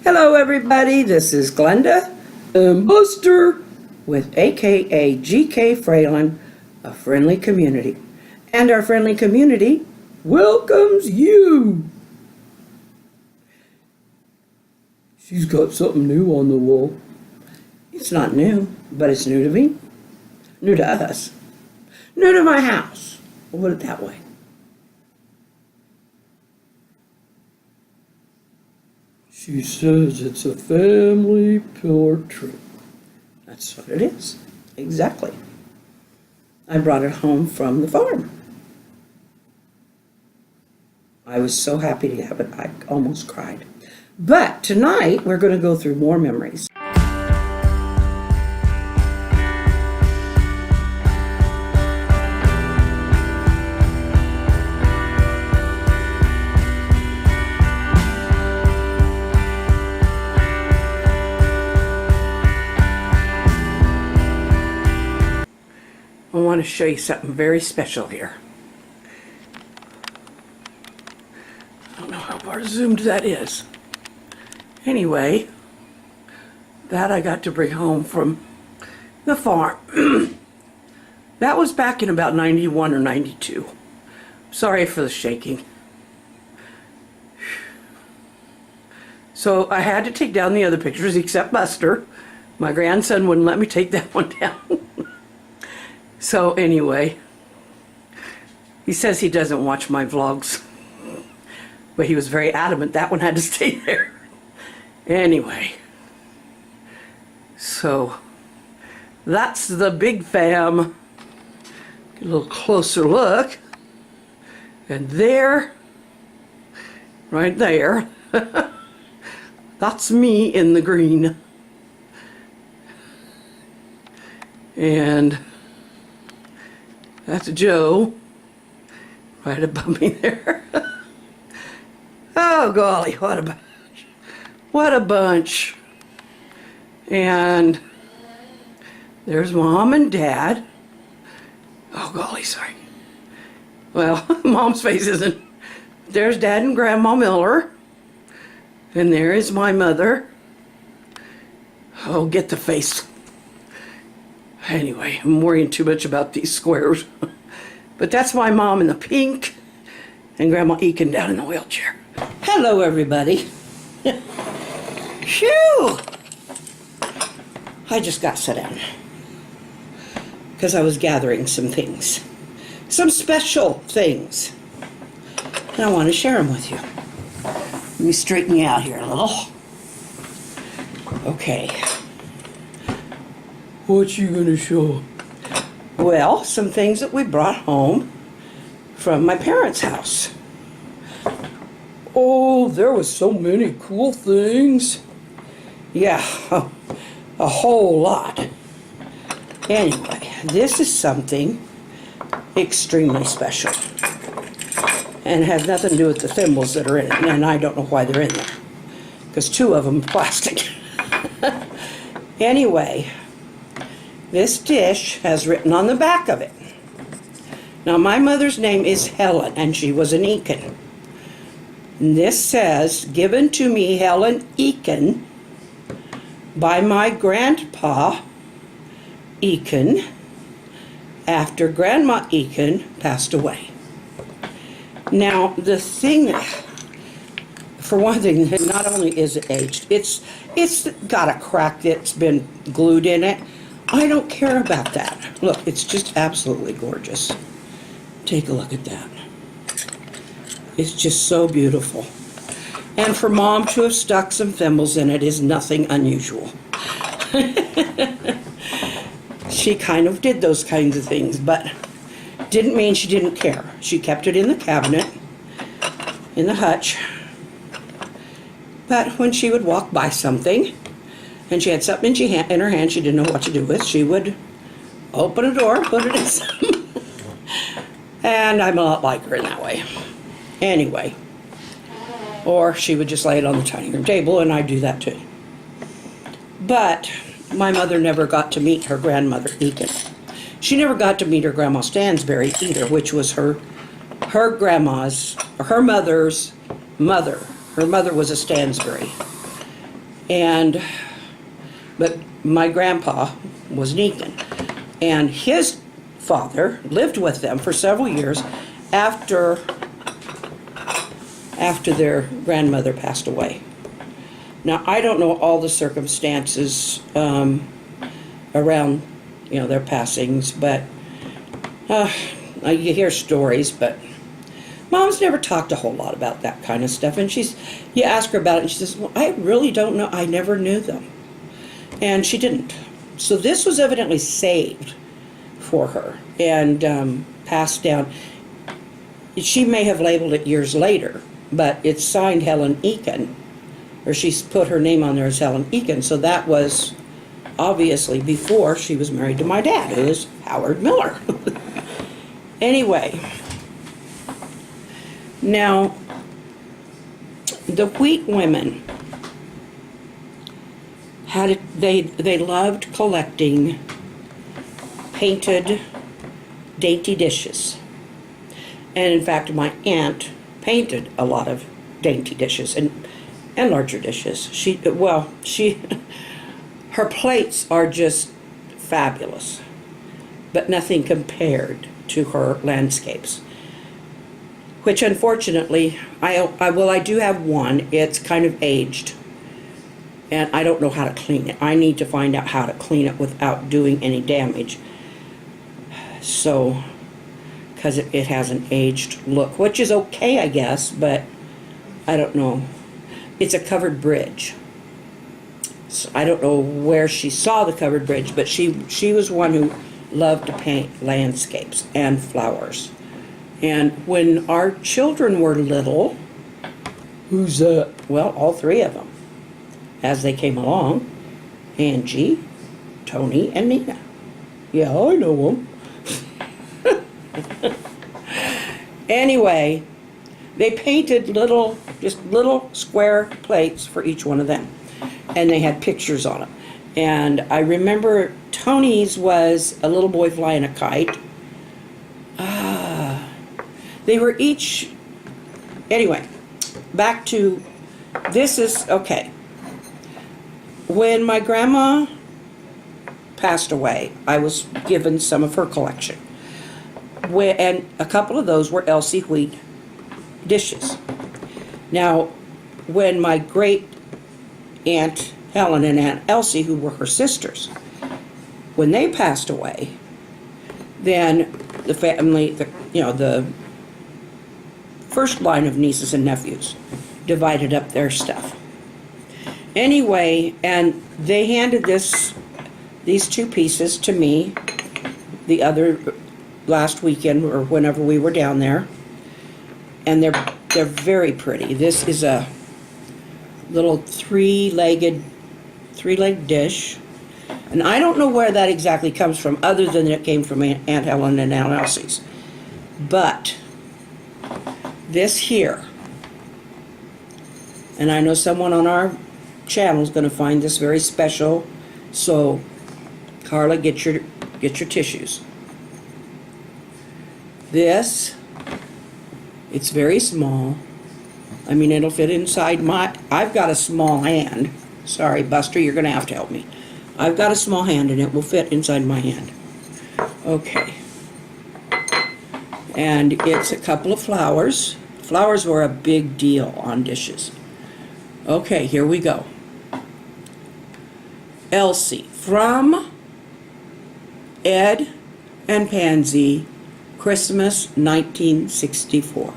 Hello, everybody. This is Glenda and Buster with AKA GK Fralin, a friendly community. And our friendly community welcomes you. She's got something new on the wall. It's not new, but it's new to me. New to us. New to my house. We'll put it that way. She says it's a family portrait. That's what it is. Exactly. I brought it home from the farm. I was so happy to have it, I almost cried. But tonight, we're going to go through more memories. I want to show you something very special here. I don't know how far zoomed that is. Anyway, that I got to bring home from the farm. That was back in about 91 or 92. Sorry for the shaking. So I had to take down the other pictures except Buster. My grandson wouldn't let me take that one down. So anyway, he says he doesn't watch my vlogs, but he was very adamant that one had to stay there. Anyway, so that's the big fam. Get a little closer look. And there, right there, that's me in the green. And that's Joe, right above me there. Oh, golly, what a bunch. What a bunch. And there's Mom and Dad. Oh, golly, sorry. Well, Mom's face isn't. There's Dad and Grandma Miller. And there is my mother. Oh, get the face. Anyway, I'm worrying too much about these squares. But that's my mom in the pink and Grandma Eakin down in the wheelchair. Hello, everybody. Phew! I just got set down because I was gathering some things. Some special things. And I want to share them with you. Let me straighten you out here a little. Okay. What you gonna show? Well, some things that we brought home from my parents' house. Oh, there was so many cool things. Yeah, a whole lot. Anyway, this is something extremely special. And has nothing to do with the thimbles that are in it. And I don't know why they're in there. Because two of them are plastic. Anyway, this dish has written on the back of it. Now, my mother's name is Helen, and she was an Eakin. And this says, given to me, Helen Eakin, by my grandpa Eakin, after Grandma Eakin passed away. Now, the thing, for one thing, not only is it aged, it's got a crack that's been glued in it. I don't care about that. Look, it's just absolutely gorgeous. Take a look at that. It's just so beautiful. And for Mom to have stuck some thimbles in it is nothing unusual. She kind of did those kinds of things, but didn't mean she didn't care. She kept it in the cabinet, in the hutch. But when she would walk by something, and she had something in her hand she didn't know what to do with, she would open a door and put it in some. And I'm a lot like her in that way. Anyway. Or she would just lay it on the dining room table, and I'd do that too. But my mother never got to meet her grandmother, Eakin. She never got to meet her Grandma Stansberry either, which was her grandma's, her mother's mother. Her mother was a Stansbury. But my grandpa was an Eakin, and his father lived with them for several years after their grandmother passed away. Now, I don't know all the circumstances around, their passings, but you hear stories, but Mom's never talked a whole lot about that kind of stuff. And you ask her about it, and she says, well, I really don't know. I never knew them. And she didn't. So this was evidently saved for her and passed down. She may have labeled it years later, but it's signed Helen Eakin, or she's put her name on there as Helen Eakin. So that was obviously before she was married to my dad, who is Howard Miller. Anyway, now the Wheat women they loved collecting painted dainty dishes. And in fact, my aunt painted a lot of dainty dishes and larger dishes. Her plates are just fabulous, but nothing compared to her landscapes. Which unfortunately, I do have one. It's kind of aged, and I don't know how to clean it. I need to find out how to clean it without doing any damage. So, because it has an aged look, which is okay, I guess, but I don't know. It's a covered bridge. So I don't know where she saw the covered bridge, but she was one who loved to paint landscapes and flowers. And when our children were little, who's that? Well, all three of them, as they came along, Angie, Tony, and Nina. Yeah, I know them. Anyway, they painted just little square plates for each one of them. And they had pictures on them. And I remember Tony's was a little boy flying a kite. They were each... Anyway, back to... This is... Okay. When my grandma passed away, I was given some of her collection. And a couple of those were Elsie Wheat dishes. Now, when my great Aunt Helen and Aunt Elsie, who were her sisters, when they passed away, then the family, the first line of nieces and nephews divided up their stuff. Anyway, and they handed these two pieces to me the other last weekend or whenever we were down there, and they're very pretty. This is a little three-legged dish, and I don't know where that exactly comes from, other than it came from Aunt Helen and Aunt Elsie's. But this here, and I know someone on our channel is going to find this very special, so Carla, get your tissues. This, it's very small. I mean, it'll fit inside I've got a small hand. Sorry, Buster, you're going to have to help me. I've got a small hand, and it will fit inside my hand. Okay. And it's a couple of flowers. Flowers were a big deal on dishes. Okay, here we go. Elsie, from Ed and Pansy, Christmas 1964.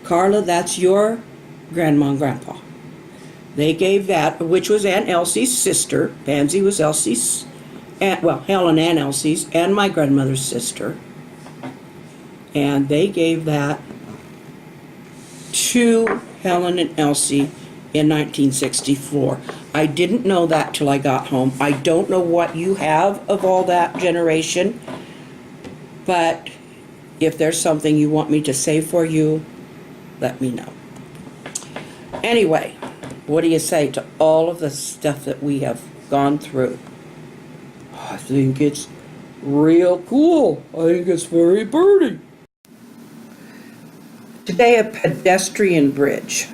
Carla, that's your grandma and grandpa. They gave that, which was Aunt Elsie's sister. Pansy was Elsie's, Helen and Elsie's, and my grandmother's sister. And they gave that to Helen and Elsie in 1964. I didn't know that till I got home. I don't know what you have of all that generation, but if there's something you want me to save for you, let me know. Anyway, what do you say to all of the stuff that we have gone through? I think it's real cool. I think it's very pretty. Today, a pedestrian bridge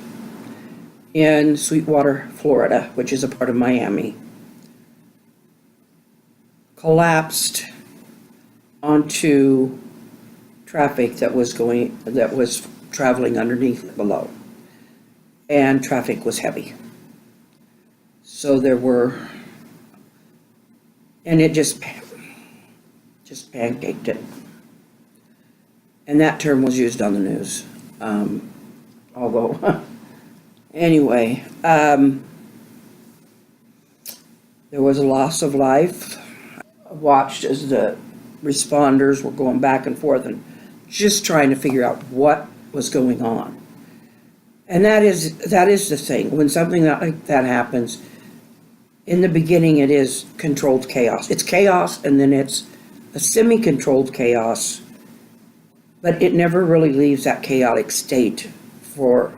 in Sweetwater, Florida, which is a part of Miami, collapsed onto traffic that was traveling underneath below, and traffic was heavy. So and it just pancaked it. And that term was used on the news. Although, anyway, there was a loss of life. I watched as the responders were going back and forth and just trying to figure out what was going on. And that is the thing. When something like that happens, in the beginning it is controlled chaos. It's chaos, and then it's a semi-controlled chaos, but it never really leaves that chaotic state for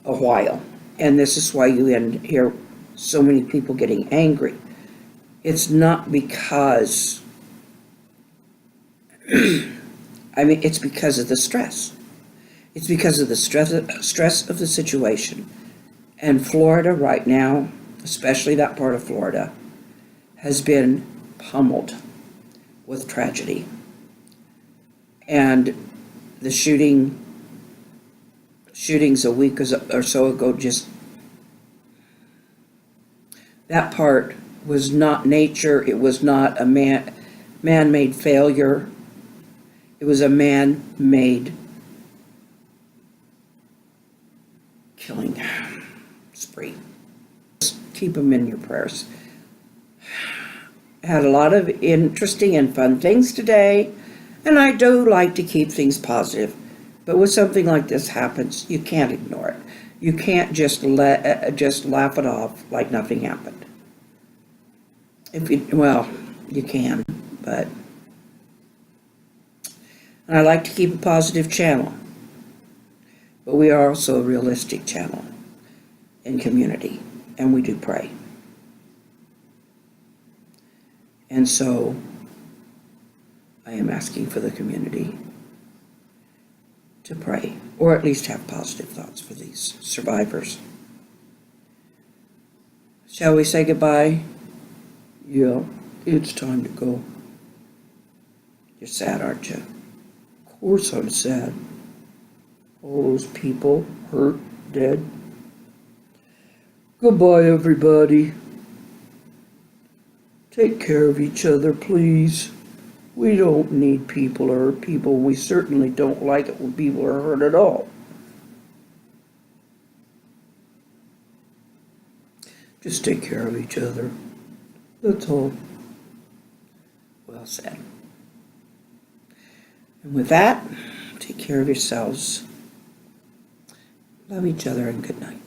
a while. And this is why you hear so many people getting angry. It's not because, it's because of the stress. It's because of the stress of the situation. And Florida right now, especially that part of Florida, has been pummeled with tragedy. And the shootings a week or so ago, just that part was not nature. It was not a man-made failure. It was a man-made killing spree. Just keep them in your prayers. I had a lot of interesting and fun things today, and I do like to keep things positive. But when something like this happens, you can't ignore it. You can't just laugh it off like nothing happened. You can, but I like to keep a positive channel. But we are also a realistic channel in community, and we do pray. And so I am asking for the community to pray, or at least have positive thoughts for these survivors. Shall we say goodbye? Yeah, it's time to go. You're sad, aren't you? Of course I'm sad. All those people hurt, dead. Goodbye, everybody. Take care of each other, please. We don't need people to hurt people. We certainly don't like it when people are hurt at all. Just take care of each other. That's all. Well said. And with that, take care of yourselves. Love each other, and good night.